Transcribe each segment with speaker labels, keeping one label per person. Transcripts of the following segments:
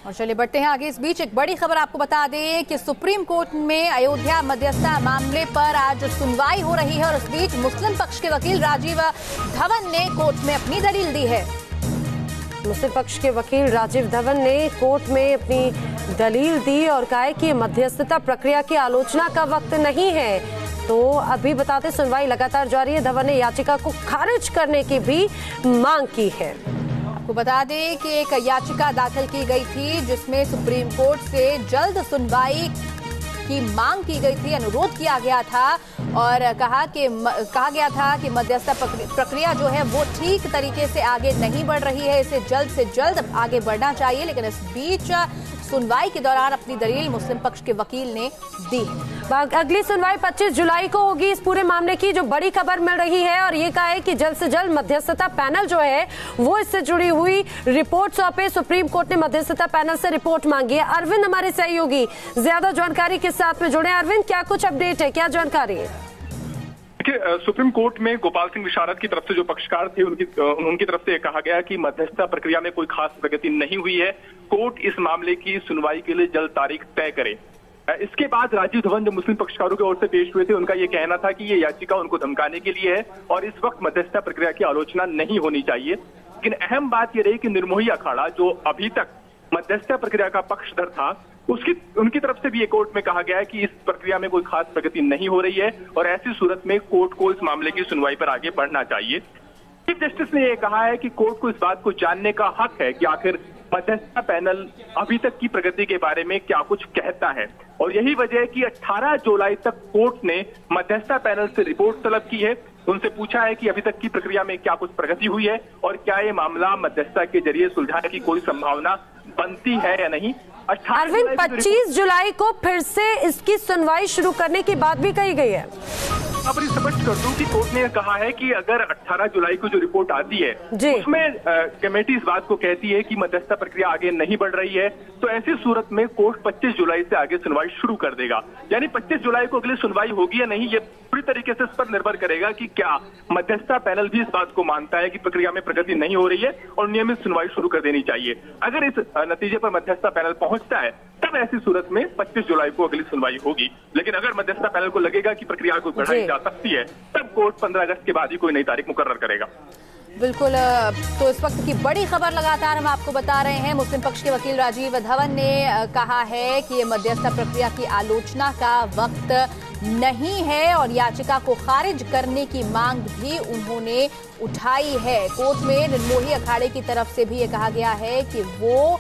Speaker 1: और चलिए बढ़ते हैं आगे। इस बीच एक बड़ी खबर आपको बता दें कि सुप्रीम कोर्ट में अयोध्या मध्यस्थता मामले पर आज सुनवाई हो रही है और इस बीच मुस्लिम पक्ष के वकील राजीव धवन ने कोर्ट में अपनी दलील दी है।
Speaker 2: मुस्लिम पक्ष के वकील राजीव धवन ने कोर्ट में अपनी दलील दी और कहा है कि मध्यस्थता प्रक्रिया की आलोचना का वक्त नहीं है। तो अभी बताते सुनवाई लगातार जारी है। धवन ने याचिका को खारिज करने की भी मांग की है।
Speaker 1: आपको बता दें कि एक याचिका दाखिल की गई थी जिसमें सुप्रीम कोर्ट से जल्द सुनवाई की मांग की गई थी, अनुरोध किया गया था और कहा गया था कि मध्यस्थता प्रक्रिया जो है वो ठीक तरीके से आगे नहीं बढ़ रही है, इसे जल्द से जल्द आगे बढ़ना चाहिए। लेकिन इस बीच सुनवाई के दौरान अपनी दलील मुस्लिम पक्ष के वकील ने दी है।
Speaker 2: अगली सुनवाई 25 जुलाई को होगी इस पूरे मामले की, जो बड़ी खबर मिल रही है और ये कहा है कि जल्द से जल्द मध्यस्थता पैनल जो है वो इससे जुड़ी हुई रिपोर्ट सौंपे। सुप्रीम कोर्ट ने मध्यस्थता पैनल से रिपोर्ट मांगी है। अरविंद हमारे सहयोगी ज्यादा जानकारी के साथ में जुड़े। अरविंद, क्या कुछ अपडेट है, क्या जानकारी है?
Speaker 3: देखिए, सुप्रीम कोर्ट में गोपाल सिंह विशारद की तरफ से जो पक्षकार थे उनकी तरफ से कहा गया कि मध्यस्थता प्रक्रिया में कोई खास प्रगति नहीं हुई है, कोर्ट इस मामले की सुनवाई के लिए जल्द तारीख तय करे। इसके बाद राजीव धवन जो मुस्लिम पक्षकारों की ओर से पेश हुए थे, उनका ये कहना था कि ये याचिका उनको धमकाने के लिए है और इस वक्त मध्यस्थता प्रक्रिया की आलोचना नहीं होनी चाहिए। लेकिन अहम बात यह रही कि निर्मोही अखाड़ा जो अभी तक मध्यस्थता प्रक्रिया का पक्षधर था, उनकी तरफ से भी ये कोर्ट में कहा गया है कि इस प्रक्रिया में कोई खास प्रगति नहीं हो रही है और ऐसी सूरत में कोर्ट को इस मामले की सुनवाई पर आगे बढ़ना चाहिए। चीफ जस्टिस ने यह कहा है कि कोर्ट को इस बात को जानने का हक है कि आखिर मध्यस्थता पैनल अभी तक की प्रगति के बारे में क्या कुछ कहता है और यही वजह है कि 18 जुलाई तक कोर्ट ने मध्यस्थता पैनल से रिपोर्ट तलब की है। उनसे पूछा है कि अभी तक की प्रक्रिया में क्या कुछ प्रगति हुई है और क्या ये मामला मध्यस्थता के जरिए सुलझाने की कोई संभावना बनती है या नहीं।
Speaker 2: अरविंद, 25 जुलाई को फिर से इसकी सुनवाई शुरू करने की बात भी कही गई है।
Speaker 3: यहाँ पर स्पष्ट कर दूं कि कोर्ट ने कहा है कि अगर 18 जुलाई को जो रिपोर्ट आती है उसमें कमेटी इस बात को कहती है कि मध्यस्थता प्रक्रिया आगे नहीं बढ़ रही है, तो ऐसी सूरत में कोर्ट 25 जुलाई से आगे सुनवाई शुरू कर देगा। यानी 25 जुलाई को अगली सुनवाई होगी या नहीं, ये पूरी तरीके से इस पर निर्भर करेगा कि क्या मध्यस्थता पैनल भी इस बात को मानता है कि प्रक्रिया में प्रगति नहीं हो रही है और नियमित सुनवाई शुरू कर देनी चाहिए। अगर इस नतीजे पर मध्यस्थता पैनल पहुंचता है तब ऐसी सूरत में 25 जुलाई को अगली सुनवाई होगी। लेकिन अगर मध्यस्थता पैनल को लगेगा कि प्रक्रिया को बढ़ाई जा सकती है तब कोर्ट 15 अगस्त के बाद ही कोई नई तारीख मुकर्रर करेगा।
Speaker 1: बिल्कुल, तो इस वक्त की बड़ी खबर लगातार हम आपको बता रहे हैं। मुस्लिम पक्ष के वकील राजीव धवन ने कहा है कि ये मध्यस्थता प्रक्रिया की आलोचना का वक्त नहीं है और याचिका को खारिज करने की मांग भी उन्होंने उठाई है। कोर्ट में निर्मोही अखाड़े की तरफ से भी ये कहा गया है कि वो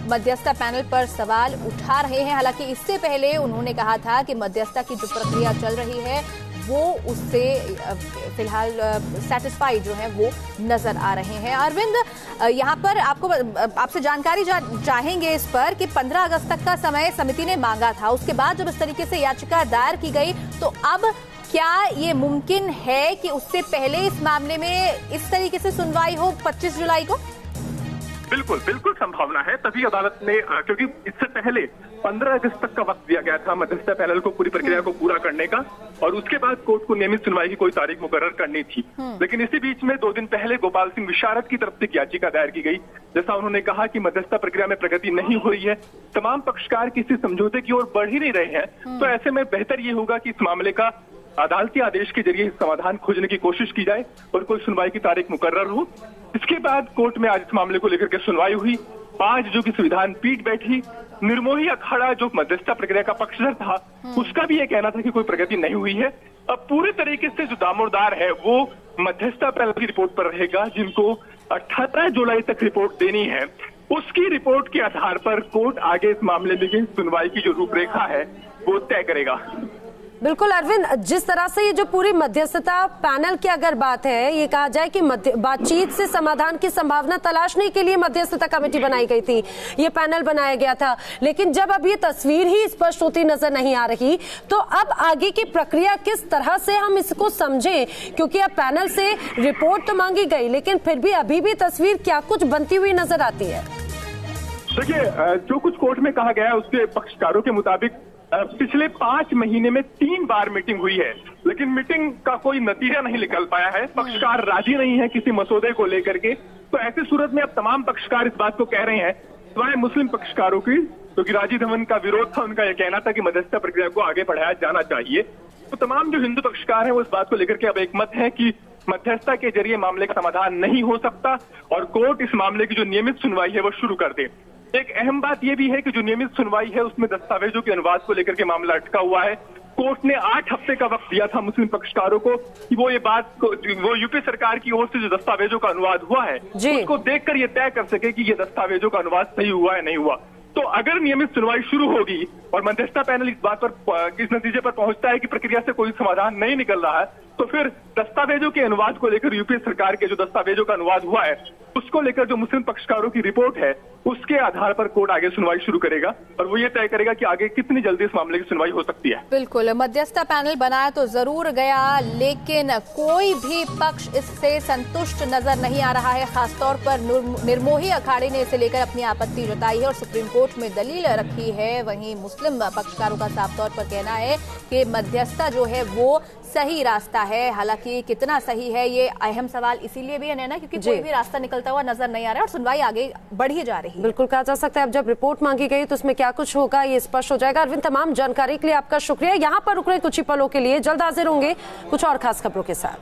Speaker 1: मध्यस्थता पैनल पर सवाल उठा रहे हैं। हालांकि इससे पहले उन्होंने कहा था कि मध्यस्थता की जो प्रक्रिया चल रही है वो उससे फिलहाल सेटिस्फाइड जो है वो नजर आ रहे हैं। अरविंद, यहाँ पर आपसे जानकारी चाहेंगे इस पर कि 15 अगस्त तक का समय समिति ने मांगा था, उसके बाद जब इस तरीके से याचिका दायर की गई तो अब क्या ये मुमकिन है कि उससे पहले इस मामले में इस तरीके से सुनवाई हो 25 जुलाई को?
Speaker 3: बिल्कुल संभावना है। तभी अदालत ने, क्योंकि इससे पहले 15 अगस्त तक का वक्त दिया गया था मध्यस्थता पैनल को पूरी प्रक्रिया को पूरा करने का और उसके बाद कोर्ट को नियमित सुनवाई की कोई तारीख मुकर्रर करनी थी। लेकिन इसी बीच में 2 दिन पहले गोपाल सिंह विशारद की तरफ से याचिका दायर की गई। जैसा उन्होंने कहा कि मध्यस्थता प्रक्रिया में प्रगति नहीं हो रही है, तमाम पक्षकार किसी समझौते की ओर बढ़ ही नहीं रहे हैं, तो ऐसे में बेहतर ये होगा कि इस मामले का अदालती आदेश के जरिए समाधान खोजने की कोशिश की जाए और कोई सुनवाई की तारीख मुकर्रर हो। इसके बाद कोर्ट में आज इस मामले को लेकर के सुनवाई हुई। 5 जजों की संविधान पीठ बैठी। निर्मोही अखाड़ा जो मध्यस्थता प्रक्रिया का पक्षधर था, उसका भी ये कहना था कि कोई प्रगति नहीं हुई है। अब पूरे तरीके से जो दामोदर है वो मध्यस्थता पैनल की रिपोर्ट पर रहेगा, जिनको 18 जुलाई तक रिपोर्ट देनी है। उसकी रिपोर्ट के आधार पर कोर्ट आगे इस मामले में सुनवाई की जो रूपरेखा है वो तय करेगा।
Speaker 2: बिल्कुल अरविंद, जिस तरह से ये जो पूरी मध्यस्थता पैनल की अगर बात है, ये कहा जाए कि बातचीत से समाधान की संभावना तलाशने के लिए मध्यस्थता कमेटी बनाई गई थी, ये पैनल बनाया गया था। लेकिन जब अब ये तस्वीर ही स्पष्ट होती नजर नहीं आ रही, तो अब आगे की प्रक्रिया किस तरह से हम इसको समझें? क्योंकि अब पैनल से रिपोर्ट तो मांगी गई, लेकिन फिर भी अभी भी तस्वीर क्या कुछ बनती हुई नजर आती है?
Speaker 3: देखिए, जो कुछ कोर्ट में कहा गया है उसके पक्षकारों के मुताबिक पिछले 5 महीने में 3 बार मीटिंग हुई है, लेकिन मीटिंग का कोई नतीजा नहीं निकल पाया है। पक्षकार राजी नहीं है किसी मसौदे को लेकर के। तो ऐसी सूरत में अब तमाम पक्षकार इस बात को कह रहे हैं सिवाय मुस्लिम पक्षकारों की, क्योंकि राजीव धवन का विरोध था, उनका यह कहना था कि मध्यस्थता प्रक्रिया को आगे बढ़ाया जाना चाहिए। तो तमाम जो हिंदू पक्षकार हैं वो इस बात को लेकर के अब एक मत है कि मध्यस्थता के जरिए मामले का समाधान नहीं हो सकता और कोर्ट इस मामले की जो नियमित सुनवाई है वो शुरू कर दे। एक अहम बात यह भी है कि जो नियमित सुनवाई है उसमें दस्तावेजों के अनुवाद को लेकर के मामला अटका हुआ है। कोर्ट ने 8 हफ्ते का वक्त दिया था मुस्लिम पक्षकारों को कि वो ये बात को, वो यूपी सरकार की ओर से जो दस्तावेजों का अनुवाद हुआ है उसको देखकर ये तय कर सके कि ये दस्तावेजों का अनुवाद सही हुआ है नहीं हुआ। तो अगर नियमित सुनवाई शुरू होगी और मध्यस्थता पैनल इस बात पर, इस नतीजे पर पहुंचता है कि प्रक्रिया से कोई समाधान नहीं निकल रहा है, तो फिर दस्तावेजों के अनुवाद को लेकर यूपी सरकार के जो दस्तावेजों का अनुवाद हुआ है उसको लेकर जो मुस्लिम पक्षकारों की रिपोर्ट है उसके आधार पर कोर्ट आगे सुनवाई शुरू करेगा और वो ये तय करेगा कि आगे कितनी जल्दी इस मामले की सुनवाई हो सकती है।
Speaker 1: बिल्कुल, मध्यस्थता पैनल बनाया तो जरूर गया, लेकिन कोई भी पक्ष इससे संतुष्ट नजर नहीं आ रहा है। खासतौर पर निर्मोही अखाड़े ने इसे लेकर अपनी आपत्ति जताई है और सुप्रीम कोर्ट में दलील रखी है। वहीं मुस्लिम पक्षकारों का साफ तौर पर कहना है कि मध्यस्थता जो है वो सही रास्ता है। हालांकि कितना सही है ये अहम सवाल इसीलिए भी है नैना, क्योंकि कोई भी रास्ता निकलता हुआ नजर नहीं आ रहा है और सुनवाई आगे बढ़ी जा रही है।
Speaker 2: बिल्कुल कहा जा सकता है अब जब रिपोर्ट मांगी गई तो उसमें क्या कुछ होगा ये स्पष्ट हो जाएगा। अरविंद, तमाम जानकारी के लिए आपका शुक्रिया। यहाँ पर रुक रहे कुछ ही पलों के लिए, जल्द हाजिर होंगे कुछ और खास खबरों के साथ।